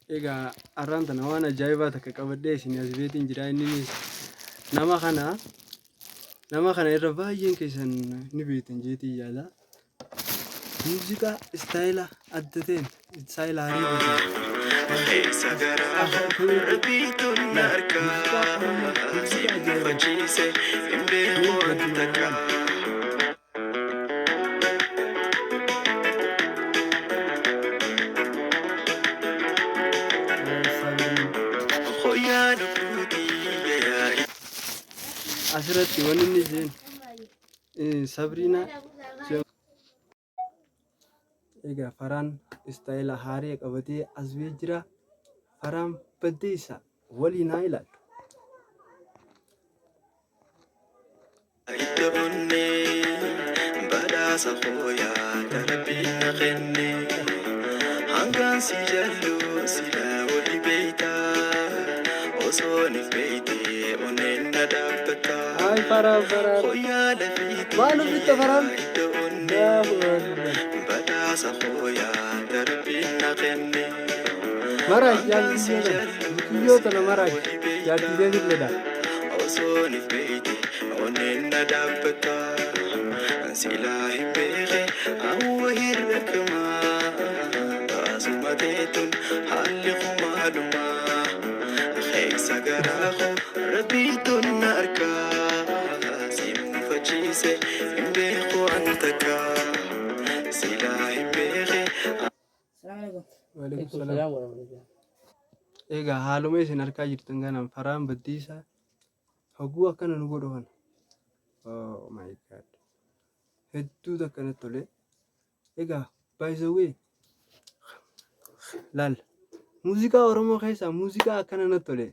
Egaa arraan tana waan ajaa'ibaa takka qabadhee isin as beetiin jira. Inninis nama kana irra baay'een keessan ni beektan jeetii yaada. Muuziqaa istaayila adda ta'een istaayila haarii asirratti wanni inni jeen Sabriinaa egaa faraan istaayila haarii qabatee as bee jira. Faraan baddee isaa waliin haa ilaallu. Badhaasa hooyaa darbii na kenne hangaan si jallu sila wali beeytaa osoo ni beeytee onneen na dhaabbata. Ay faraan hooyaa lafiitii maalum itti faraan badhaasa hooyaa darbii na kenne maraaj yoo tana maraaj yaaddiidee birledha osoo ni beeytee onneen na dhaabbata. Silaa hin beekne awwa hir'akamaa baasumateetun haalli kumaalumaa keessa garaa koo rabbiituun na argaa si muufachiise hin beeku an takkaa silaa hin beekne. Egaa haaluma isin argaa jirtan kanaan faraan baddiisaa hoguu akkana nu godhan. Oh my god. Hedduu takkanatti tole. Egaa by the way laal muuziqaa Oromoo keessaa muuziqaa akkana natti tole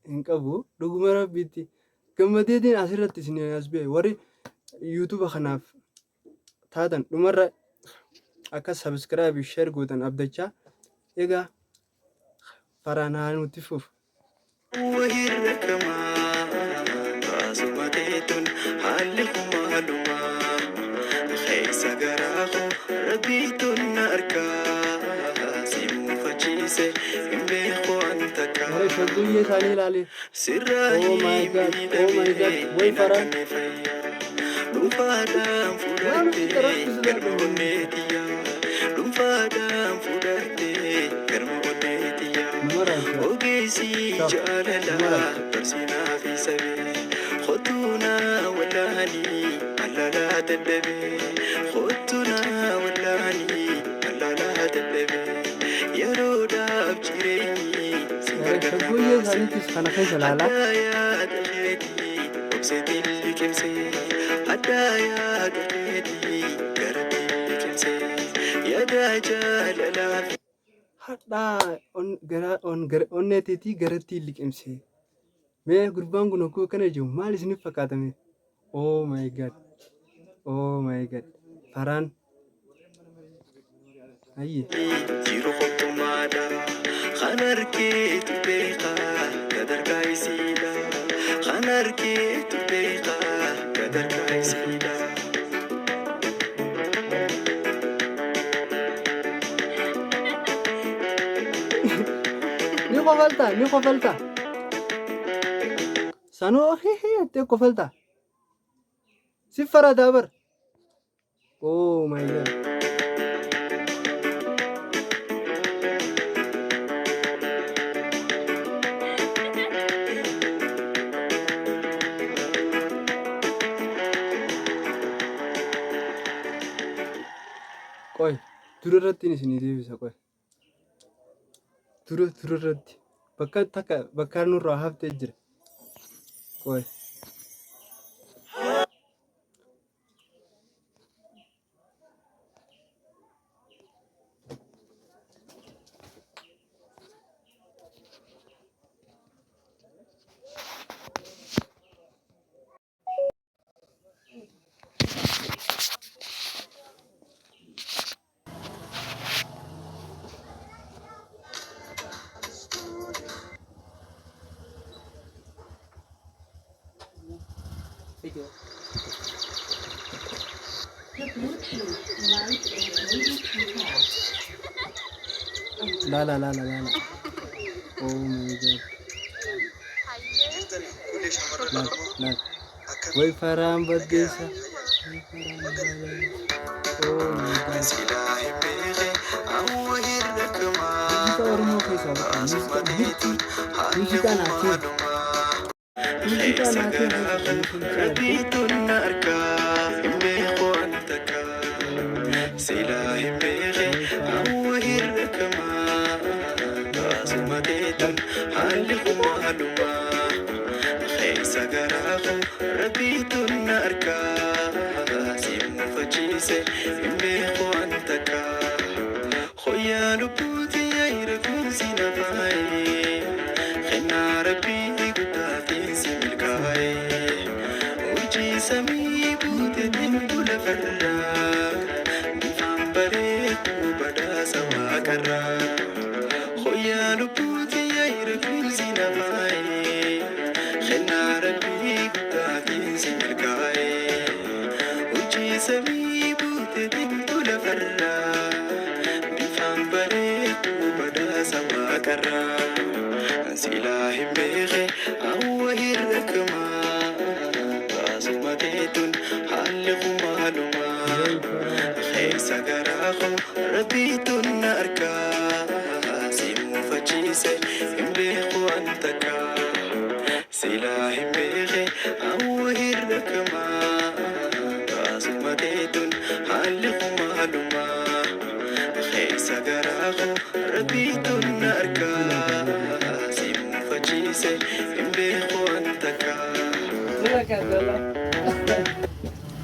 hin qabu. Dhuguma rabbiitti gammadeetiin asirratti isin as ba'e warri yuutuuba kanaaf taatan dhumarra akka subscribe share gootan abdachaa. Egaa faraan haa nuti fuuf. Haalli kumaalumaa keessa garaa koo rabbiituun na argaa si muufachiise hin beeku an takkaa sirraa way faraan dhuunfaadhaan fudhattee galma onneetiyyaa dhuunfaadhaan fudhattee galma onneetiyyaa ogeessii jaalalaa barsiinaa fi sabee. خطونا ولاني ألا لا تدبي خطونا ولاني ألا لا تدبي يا رودا بجريني سيبقى أدايا دخيتي أبسطي اللي كمسي أدايا دخيتي قربي كمسي يا داجال لافي حتى on netiti garati اللي كمسي. Mee gurbaan kun akkoo kana jiru maal isiniif fakkaatame? Oh my god. Oh my god. Faraan. Ayye. Jiru qottumaadha. Kan argeetu beekaa gadargaa isiidha. Kan argeetu beekaa gadargaa isiidha. Ni qofalta. Sanoo te kofalta si farada bar. Oh my god. Qoy durarratti isin deebisa qoy durarratti bakka nurraa haftee jira. Qoy La. Oh my god. Laat. Way faraan baddeessa. Oh my god. Muuziqaa Oromoo keessaa bakka muuziqaa mirti muuziqaa naatee muuziqaa naatee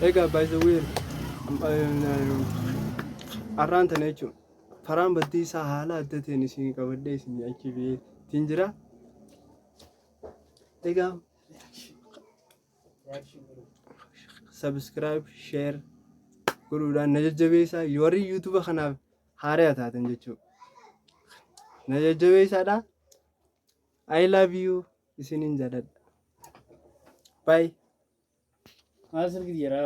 Egaa by the way arraan tana jechuun faraan baddeessaa haala adda ta'een isin qabadhee isin achi biyyattiin jira. Egaa subscribe share godhuudhaan na jajjabeessaa warri YouTube kanaaf haaraa taatan jechuudha. Na jajjabeessaadha. I love you isinin jaalladha. Bye. Maal sirrii jira?